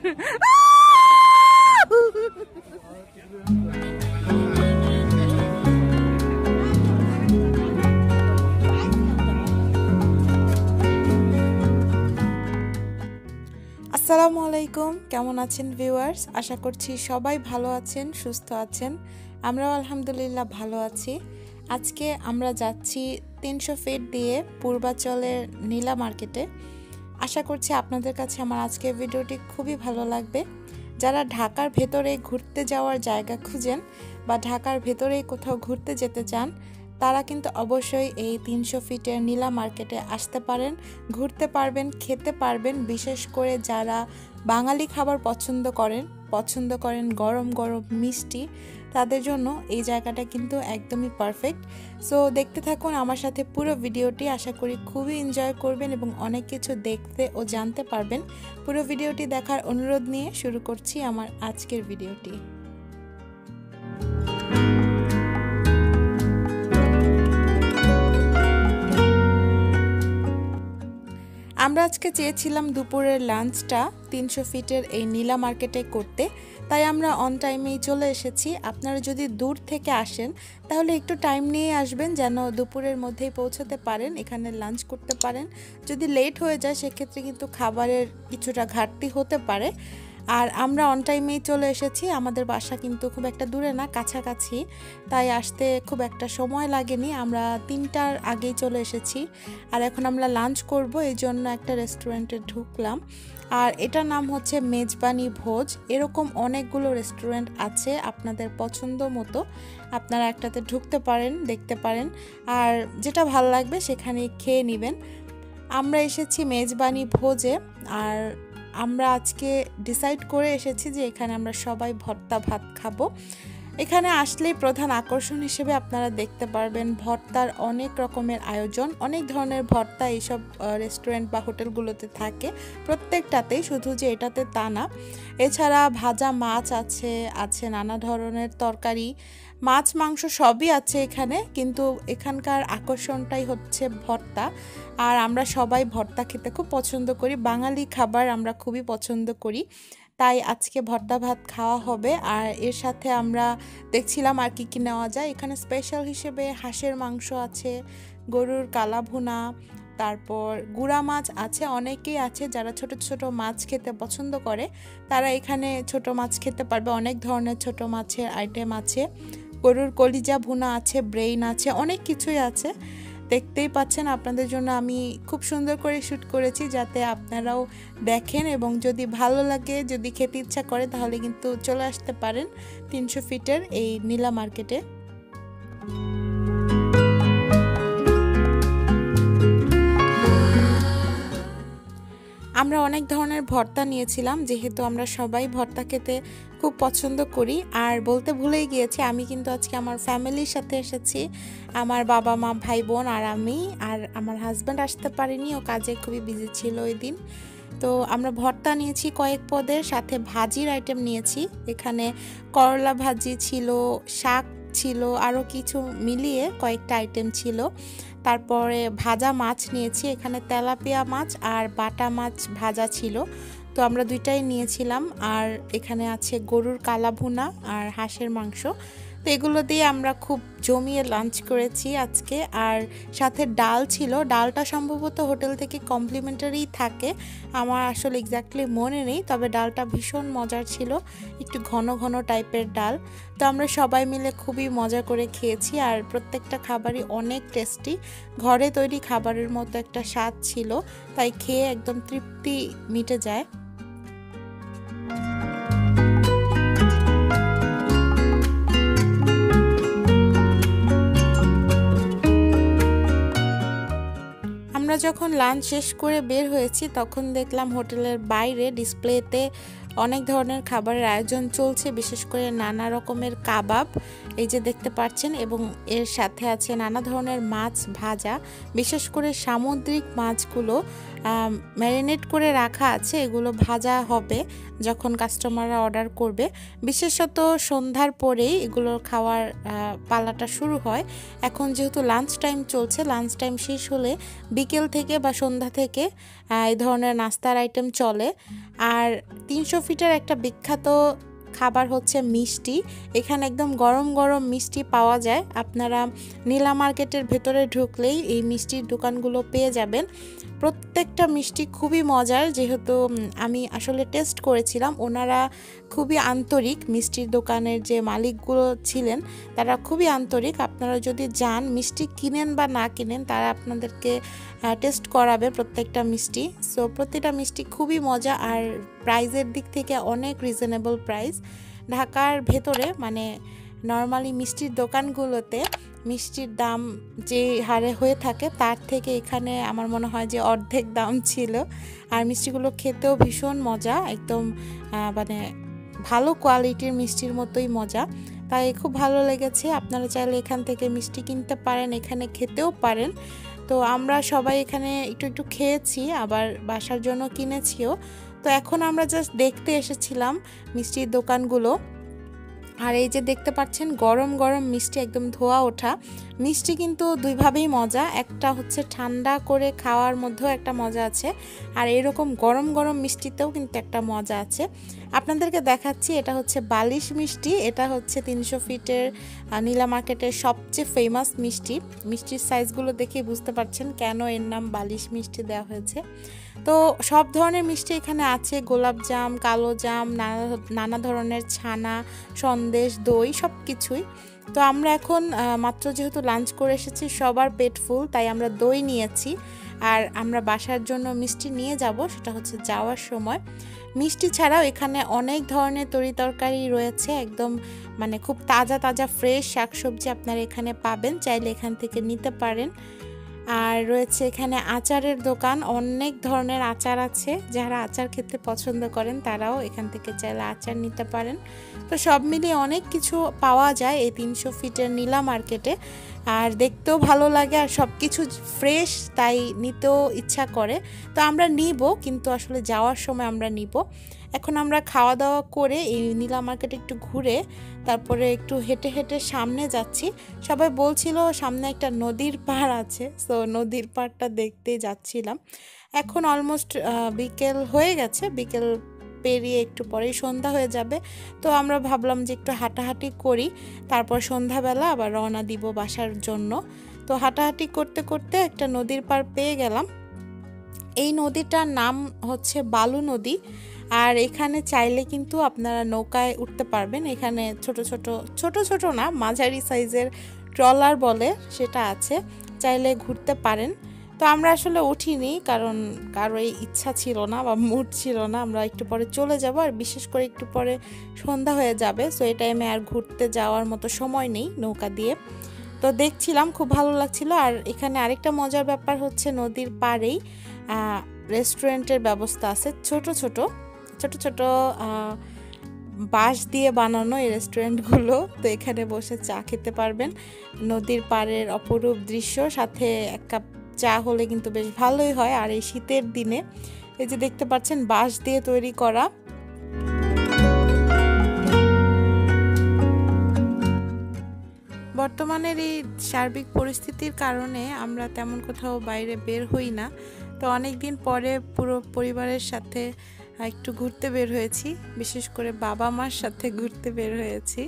আসসালামু আলাইকুম, কেমন আছেন ভিউয়ার্স? আশা করছি সবাই ভালো আছেন, সুস্থ আছেন। আমরাও আলহামদুলিল্লাহ ভালো আছি। আজকে আমরা যাচ্ছি 300 ফিট দিয়ে পূর্বাচলের নীলা মার্কেটে। আশা করছি আপনাদের কাছে আমার আজকের ভিডিওটি খুবই ভালো লাগবে। যারা ঢাকার ভেতরে ঘুরতে যাওয়ার জায়গা খুঁজেন বা ঢাকার ভেতরে কোথাও ঘুরতে যেতে চান, তারা কিন্তু অবশ্যই এই 300 ফিটের নীলা মার্কেটে আসতে পারেন, ঘুরতে পারবেন, খেতে পারবেন। বিশেষ করে যারা বাঙালি খাবার পছন্দ করেন গরম গরম মিষ্টি, তাদের জন্য এই জায়গাটা কিন্তু একদমই পারফেক্ট। সো দেখতে থাকুন আমার সাথে পুরো ভিডিওটি। আশা করি খুবই এনজয় করবেন এবং অনেক কিছু দেখতে ও জানতে পারবেন। পুরো ভিডিওটি দেখার অনুরোধ নিয়ে শুরু করছি আমার আজকের ভিডিওটি। আমরা আজকে চেয়েছিলাম দুপুরের লাঞ্চটা 300 ফিটের এই নীলা মার্কেটে করতে, তাই আমরা অন টাইমেই চলে এসেছি। আপনারা যদি দূর থেকে আসেন তাহলে একটু টাইম নিয়ে আসবেন, যেন দুপুরের মধ্যেই পৌঁছাতে পারেন, এখানে লাঞ্চ করতে পারেন। যদি লেট হয়ে যায় সেক্ষেত্রে কিন্তু খাবারের কিছুটা ঘাটতি হতে পারে। আর আমরা অন টাইমেই চলে এসেছি। আমাদের বাসা কিন্তু খুব একটা দূরে না, কাছাকাছি, তাই আসতে খুব একটা সময় লাগেনি। আমরা 3টার আগেই চলে এসেছি। আর এখন আমরা লাঞ্চ করব, এই জন্য একটা রেস্টুরেন্টে ঢুকলাম। আর এটার নাম হচ্ছে মেজবানি ভোজ। এরকম অনেকগুলো রেস্টুরেন্ট আছে, আপনাদের পছন্দ মতো আপনারা একটাতে ঢুকতে পারেন, দেখতে পারেন, আর যেটা ভালো লাগবে সেখানে খেয়ে নেবেন। আমরা এসেছি মেজবানি ভোজে। আর আমরা আজকে ডিসাইড করে এসেছি যে এখানে আমরা সবাই ভর্তা ভাত খাবো। এখানে আসলেই প্রধান আকর্ষণ হিসেবে আপনারা দেখতে পারবেন ভর্তার অনেক রকমের আয়োজন, অনেক ধরনের ভর্তা এইসব রেস্টুরেন্ট বা হোটেলগুলোতে থাকে, প্রত্যেকটাতেই, শুধু যে এটাতে তা না। এছাড়া ভাজা মাছ আছে নানা ধরনের তরকারি, মাছ মাংস সবই আছে এখানে, কিন্তু এখানকার আকর্ষণটাই হচ্ছে ভর্তা। আর আমরা সবাই ভর্তা খেতে খুব পছন্দ করি, বাঙালি খাবার আমরা খুবই পছন্দ করি, তাই আজকে ভর্তা ভাত খাওয়া হবে। আর এর সাথে আমরা দেখছিলাম আর কি নেওয়া যায়। এখানে স্পেশাল হিসেবে হাঁসের মাংস আছে, গরুর কালা ভুনা, তারপর গুড়া মাছ আছে। অনেকেই আছে যারা ছোট ছোট মাছ খেতে পছন্দ করে, তারা এখানে ছোট মাছ খেতে পারবে। অনেক ধরনের ছোট মাছের আইটেম আছে, গরুর কলিজা ভুনা আছে, ব্রেইন আছে, অনেক কিছুই আছে। দেখতেই পাচ্ছেন, আপনাদের জন্য আমি খুব সুন্দর করে শ্যুট করেছি যাতে আপনারাও দেখেন, এবং যদি ভালো লাগে, যদি খেতে ইচ্ছা করে, তাহলে কিন্তু চলে আসতে পারেন 300 ফিটের এই নীলা মার্কেটে। আমরা অনেক ধরনের ভর্তা নিয়েছিলাম, যেহেতু আমরা সবাই ভর্তা খেতে খুব পছন্দ করি। আর বলতে ভুলেই গিয়েছি, আমি কিন্তু আজকে আমার ফ্যামিলির সাথে এসেছি। আমার বাবা মা, ভাই বোন আর আমি। আর আমার হাজব্যান্ড আসতে পারেনি, ও কাজে খুবই বিজি ছিল ওই দিন। তো আমরা ভর্তা নিয়েছি কয়েক পদের, সাথে ভাজির আইটেম নিয়েছি। এখানে করলা ভাজি ছিল, শাক ছিল, আরও কিছু মিলিয়ে কয়েকটা আইটেম ছিল। তারপরে ভাজা মাছ নিয়েছি, এখানে তেলাপিয়া মাছ আর বাটা মাছ ভাজা ছিল, তো আমরা দুইটাই নিয়েছিলাম। আর এখানে আছে গরুর কালা ভুনা আর হাঁসের মাংস। তো এগুলো দিয়ে আমরা খুব জমিয়ে লাঞ্চ করেছি আজকে। আর সাথে ডাল ছিল, ডালটা সম্ভবত হোটেল থেকে কমপ্লিমেন্টারি থাকে, আমার আসলে এক্স্যাক্টলি মনে নেই, তবে ডালটা ভীষণ মজার ছিল, একটু ঘন ঘন টাইপের ডাল। তো আমরা সবাই মিলে খুবই মজা করে খেয়েছি। আর প্রত্যেকটা খাবারই অনেক টেস্টি, ঘরে তৈরি খাবারের মতো একটা স্বাদ ছিল, তাই খেয়ে একদম তৃপ্তি মিটে যায়। আমরা যখন লাঞ্চ শেষ করে বের হয়েছি তখন দেখলাম হোটেলের বাইরে ডিসপ্লেতে অনেক ধরনের খাবারের আয়োজন চলছে, বিশেষ করে নানা রকমের কাবাব। এই যে দেখতে পাচ্ছেন, এবং এর সাথে আছে নানা ধরনের মাছ ভাজা, বিশেষ করে সামুদ্রিক মাছগুলো ম্যারিনেট করে রাখা আছে, এগুলো ভাজা হবে যখন কাস্টমাররা অর্ডার করবে। বিশেষত সন্ধ্যার পরেই এগুলো খাওয়ার পালাটা শুরু হয়। এখন যেহেতু লাঞ্চ টাইম চলছে, লাঞ্চ টাইম শেষ হলে বিকেল থেকে বা সন্ধ্যা থেকে এই ধরনের নাস্তার আইটেম চলে। আর 300 ফিটের একটা বিখ্যাত খাবার হচ্ছে মিষ্টি। এখানে একদম গরম গরম মিষ্টি পাওয়া যায়। আপনারা নীলা মার্কেটের ভেতরে ঢুকলেই এই মিষ্টির দোকানগুলো পেয়ে যাবেন। প্রত্যেকটা মিষ্টি খুবই মজার, যেহেতু আমি আসলে টেস্ট করেছিলাম। ওনারা খুবই আন্তরিক, মিষ্টির দোকানের যে মালিকগুলো ছিলেন তারা খুবই আন্তরিক। আপনারা যদি যান, মিষ্টি কিনেন বা না কিনেন, তারা আপনাদেরকে টেস্ট করাবে প্রত্যেকটা মিষ্টি। সো প্রতিটা মিষ্টি খুবই মজা, আর প্রাইসের দিক থেকে অনেক রিজনেবল প্রাইস। ঢাকার ভেতরে মানে নর্মালি মিষ্টির দোকানগুলোতে মিষ্টির দাম যে হারে হয়ে থাকে তার থেকে এখানে আমার মনে হয় যে অর্ধেক দাম ছিল। আর মিষ্টিগুলো খেতেও ভীষণ মজা, একদম মানে ভালো কোয়ালিটির মিষ্টির মতোই মজা, তাই খুব ভালো লেগেছে। আপনারা চাইলে এখান থেকে মিষ্টি কিনতে পারেন, এখানে খেতেও পারেন। তো আমরা সবাই এখানে একটু একটু খেয়েছি, আবার বাসার জন্য কিনেছিও। তো এখন আমরা জাস্ট দেখতে এসেছিলাম মিষ্টির দোকানগুলো। আর এই যে দেখতে পাচ্ছেন গরম গরম মিষ্টি, একদম ধোয়া ওঠা মিষ্টি, কিন্তু দুইভাবেই মজা। একটা হচ্ছে ঠান্ডা করে খাওয়ার মধ্যেও একটা মজা আছে, আর এরকম গরম গরম মিষ্টিতেও কিন্তু একটা মজা আছে। আপনাদেরকে দেখাচ্ছি, এটা হচ্ছে বালিশ মিষ্টি। এটা হচ্ছে 300 ফিটের নীলা মার্কেটের সবচেয়ে ফেমাস মিষ্টি। মিষ্টির সাইজগুলো দেখে বুঝতে পারছেন কেন এর নাম বালিশ মিষ্টি দেওয়া হয়েছে। তো সব ধরনের মিষ্টি এখানে আছে, গোলাপ জাম, কালো জাম, নানা ধরনের ছানা, সন্দেশ, দই, সব কিছুই। তো আমরা এখন মাত্র যেহেতু লাঞ্চ করে এসেছি, সবার পেট ফুল, তাই আমরা দই নিয়েছি। আর আমরা বাসার জন্য মিষ্টি নিয়ে যাব, সেটা হচ্ছে যাওয়ার সময়। মিষ্টি ছাড়াও এখানে অনেক ধরনের তরিতরকারি রয়েছে, একদম মানে খুব তাজা তাজা ফ্রেশ শাকসবজি আপনারা এখানে পাবেন, চাইলে এখান থেকে নিতে পারেন। আর রয়েছে এখানে আচারের দোকান, অনেক ধরনের আচার আছে। যারা আচার খেতে পছন্দ করেন তারাও এখান থেকে চাইলে আচার নিতে পারেন। তো সব মিলিয়ে অনেক কিছু পাওয়া যায় এই 300 ফিটের নীলা মার্কেটে। আর দেখতেও ভালো লাগে, আর সব কিছু ফ্রেশ, তাই নিতেও ইচ্ছা করে। তো আমরা নিব, কিন্তু আসলে যাওয়ার সময় আমরা নিব। এখন আমরা খাওয়া দাওয়া করে এই নীলা মার্কেটে একটু ঘুরে তারপরে একটু হেঁটে হেঁটে সামনে যাচ্ছি। সবাই বলছিল সামনে একটা নদীর পাড় আছে, সো নদীর পাড়টা দেখতে যাচ্ছিলাম। এখন অলমোস্ট বিকেল হয়ে গেছে, বিকেল পেরিয়ে একটু পরেই সন্ধ্যা হয়ে যাবে। তো আমরা ভাবলাম যে একটু হাঁটাহাঁটি করি, তারপর সন্ধ্যাবেলা আবার রওনা দিব বাসার জন্য। তো হাঁটাহাঁটি করতে করতে একটা নদীর পাড় পেয়ে গেলাম। এই নদীটার নাম হচ্ছে বালু নদী। আর এখানে চাইলে কিন্তু আপনারা নৌকায় উঠতে পারবেন। এখানে ছোট ছোট ছোট ছোট না, মাঝারি সাইজের ট্রলার বলে সেটা আছে, চাইলে ঘুরতে পারেন। তো আমরা আসলে উঠিনি, কারণ কারো এই ইচ্ছা ছিল না বা মুড ছিল না। আমরা একটু পরে চলে যাব, আর বিশেষ করে একটু পরে সন্ধ্যা হয়ে যাবে, সো এই টাইমে আর ঘুরতে যাওয়ার মতো সময় নেই নৌকা দিয়ে। তো দেখছিলাম, খুব ভালো লাগছিল। আর এখানে আরেকটা মজার ব্যাপার হচ্ছে নদীর পাড়েই রেস্টুরেন্টের ব্যবস্থা আছে, ছোট ছোট ছোট ছোট বাঁশ দিয়ে বানানো এই রেস্টুরেন্টগুলো। তো এখানে বসে চা খেতে পারবেন, নদীর পাড়ের অপরূপ দৃশ্য, সাথে এক কাপ চা হলে কিন্তু বেশ ভালোই হয়। আর এই শীতের দিনে এই যে দেখতে পাচ্ছেন বাঁশ দিয়ে তৈরি করা। বর্তমানের এই সার্বিক পরিস্থিতির কারণে আমরা তেমন কোথাও বাইরে বের হই না। তো অনেক দিন পরে পুরো পরিবারের সাথে একটু ঘুরতে বের হয়েছি, বিশেষ করে বাবা মার সাথে ঘুরতে বের হয়েছি।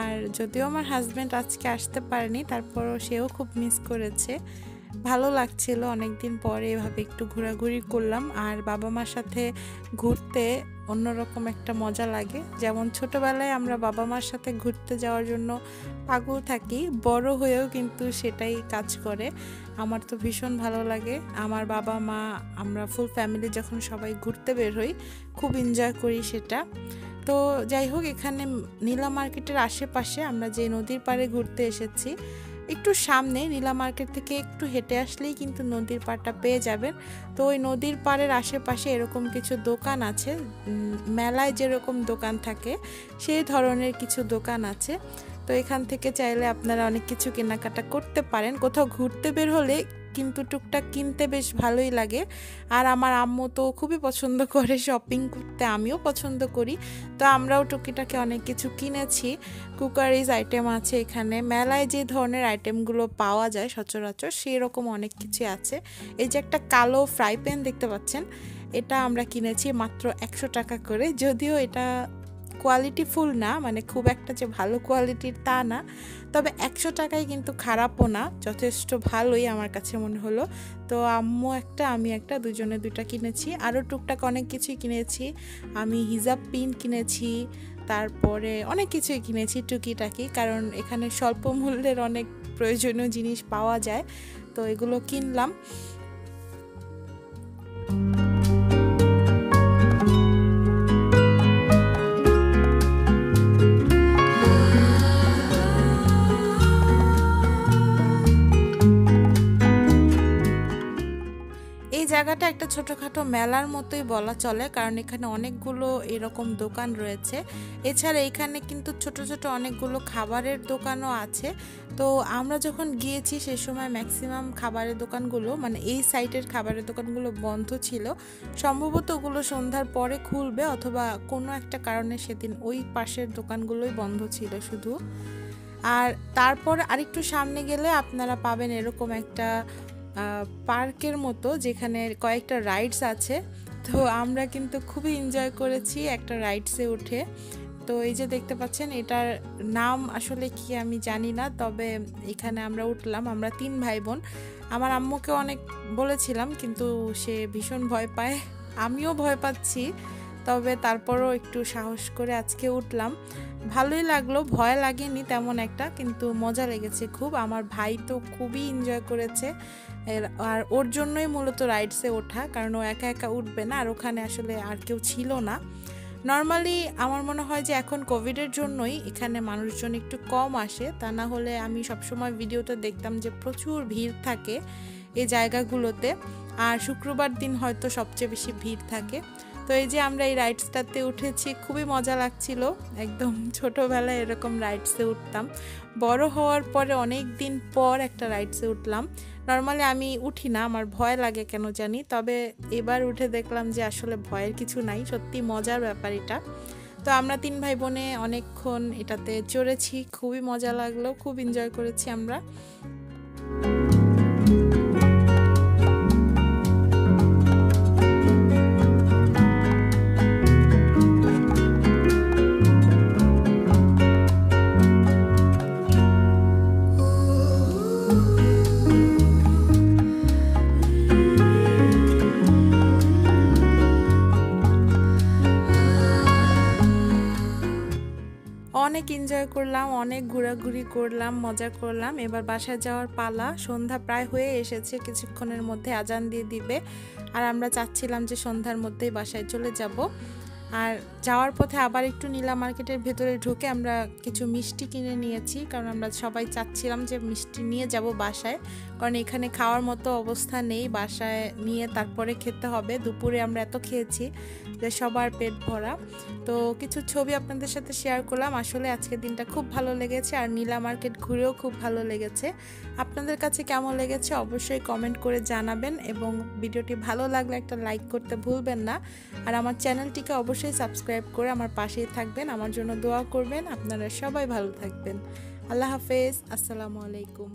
আর যদিও আমার হাজব্যান্ড আজকে আসতে পারেনি, তারপরও সেও খুব মিস করেছে। ভালো লাগছিল, অনেকদিন পরে এভাবে একটু ঘোরাঘুরি করলাম। আর বাবা মার সাথে ঘুরতে অন্যরকম একটা মজা লাগে। যেমন ছোটবেলায় আমরা বাবা মার সাথে ঘুরতে যাওয়ার জন্য পাগল থাকি, বড় হয়েও কিন্তু সেটাই কাজ করে। আমার তো ভীষণ ভালো লাগে। আমার বাবা মা, আমরা ফুল ফ্যামিলি যখন সবাই ঘুরতে বের হই, খুব এনজয় করি সেটা। তো যাই হোক, এখানে নীলা মার্কেটের আশেপাশে আমরা যে নদীর পাড়ে ঘুরতে এসেছি, একটু সামনে নীলা মার্কেট থেকে একটু হেঁটে আসলেই কিন্তু নদীর পাড়টা পেয়ে যাবেন। তো ওই নদীর পাড়ের আশেপাশে এরকম কিছু দোকান আছে, মেলায় যেরকম দোকান থাকে সেই ধরনের কিছু দোকান আছে। তো এখান থেকে চাইলে আপনারা অনেক কিছু কেনাকাটা করতে পারেন। কোথাও ঘুরতে বের হলে কিন্তু টুকটাক কিনতে বেশ ভালোই লাগে। আর আমার আম্মু তো খুবই পছন্দ করে শপিং করতে, আমিও পছন্দ করি। তো আমরাও টুকিটাকে অনেক কিছু কিনেছি। কুকারিজ আইটেম আছে এখানে, মেলায় যে ধরনের আইটেমগুলো পাওয়া যায় সচরাচর সেই রকম অনেক কিছু আছে। এই যে একটা কালো ফ্রাই প্যান দেখতে পাচ্ছেন, এটা আমরা কিনেছি মাত্র 100 টাকা করে। যদিও এটা কোয়ালিটিফুল না, মানে খুব একটা যে ভালো কোয়ালিটির তা না, তবে 100 টাকায় কিন্তু খারাপও না, যথেষ্ট ভালোই আমার কাছে মনে হলো। তো আম্মু একটা, আমি একটা, দুজনে দুইটা কিনেছি। আরও টুকটাক অনেক কিছুই কিনেছি। আমি হিজাব পিন কিনেছি, তারপরে অনেক কিছুই কিনেছি টুকিটাকি, কারণ এখানে স্বল্প মূল্যের অনেক প্রয়োজনীয় জিনিস পাওয়া যায়, তো এগুলো কিনলাম। এই জায়গাটা একটা ছোটোখাটো মেলার মতোই বলা চলে, কারণ এখানে অনেকগুলো এরকম দোকান রয়েছে। এছাড়া এখানে কিন্তু ছোট ছোট অনেকগুলো খাবারের দোকানও আছে। তো আমরা যখন গিয়েছি সেই সময় ম্যাক্সিমাম খাবারের দোকানগুলো, মানে এই সাইটের খাবারের দোকানগুলো বন্ধ ছিল। সম্ভবত ওগুলো সন্ধ্যার পরে খুলবে, অথবা কোনো একটা কারণে সেদিন ওই পাশের দোকানগুলোই বন্ধ ছিল শুধু। আর তারপর আরেকটু সামনে গেলে আপনারা পাবেন এরকম একটা পার্কের মতো, যেখানে কয়েকটা রাইডস আছে। তো আমরা কিন্তু খুবই এনজয় করেছি একটা রাইডসে উঠে। তো এই যে দেখতে পাচ্ছেন, এটার নাম আসলে কি আমি জানি না, তবে এখানে আমরা উঠলাম। আমরা 3 ভাই বোন। আমার আম্মুকে অনেক বলেছিলাম, কিন্তু সে ভীষণ ভয় পায়, আমিও ভয় পাচ্ছি, তবে তারপরও একটু সাহস করে আজকে উঠলাম। ভালোই লাগলো, ভয় লাগেনি তেমন একটা, কিন্তু মজা লেগেছে খুব। আমার ভাই তো খুবই এনজয় করেছে, আর ওর জন্যই মূলত রাইডসে ওঠা, কারণ ও একা একা উঠবে না, আর ওখানে আসলে আর কেউ ছিল না। নর্মালি আমার মনে হয় যে এখন কোভিডের জন্যই এখানে মানুষজন একটু কম আসে, তা না হলে আমি সবসময় ভিডিওতে দেখতাম যে প্রচুর ভিড় থাকে এই জায়গাগুলোতে, আর শুক্রবার দিন হয়তো সবচেয়ে বেশি ভিড় থাকে। তো এই যে আমরা এই রাইডসটাতে উঠেছি, খুবই মজা লাগছিল। একদম ছোটোবেলায় এরকম রাইডসে উঠতাম, বড় হওয়ার পরে অনেক দিন পর একটা রাইডসে উঠলাম। নর্মালি আমি উঠি না, আমার ভয় লাগে কেন জানি, তবে এবার উঠে দেখলাম যে আসলে ভয়ের কিছু নাই, সত্যি মজার ব্যাপার এটা। তো আমরা 3 ভাই বোনে অনেকক্ষণ এটাতে চড়েছি, খুবই মজা লাগলো, খুব এনজয় করেছি আমরা। অনেক এনজয় করলাম, অনেক ঘোরাঘুরি করলাম, মজা করলাম। এবার বাসায় যাওয়ার পালা, সন্ধ্যা প্রায় হয়ে এসেছে, কিছুক্ষণের মধ্যে আজান দিয়ে দিবে। আর আমরা চাচ্ছিলাম যে সন্ধ্যার মধ্যেই বাসায় চলে যাব। আর যাওয়ার পথে আবার একটু নীলা মার্কেটের ভেতরে ঢুকে আমরা কিছু মিষ্টি কিনে নিয়েছি, কারণ আমরা সবাই চাচ্ছিলাম যে মিষ্টি নিয়ে যাব বাসায়, কারণ এখানে খাওয়ার মতো অবস্থা নেই, বাসায় নিয়ে তারপরে খেতে হবে। দুপুরে আমরা এত খেয়েছি যে সবার পেট ভরা। তো কিছু ছবি আপনাদের সাথে শেয়ার করলাম। আসলে আজকের দিনটা খুব ভালো লেগেছে, আর নীলা মার্কেট ঘুরেও খুব ভালো লেগেছে। আপনাদের কাছে কেমন লেগেছে অবশ্যই কমেন্ট করে জানাবেন, এবং ভিডিওটি ভালো লাগলে একটা লাইক করতে ভুলবেন না। আর আমার চ্যানেলটিকে অবশ্যই সাবস্ক্রাইব করে আমার পাশেই থাকবেন, আমার জন্য দোয়া করবেন। আপনারা সবাই ভালো থাকবেন। আল্লাহ হাফেজ, আসসালামু আলাইকুম।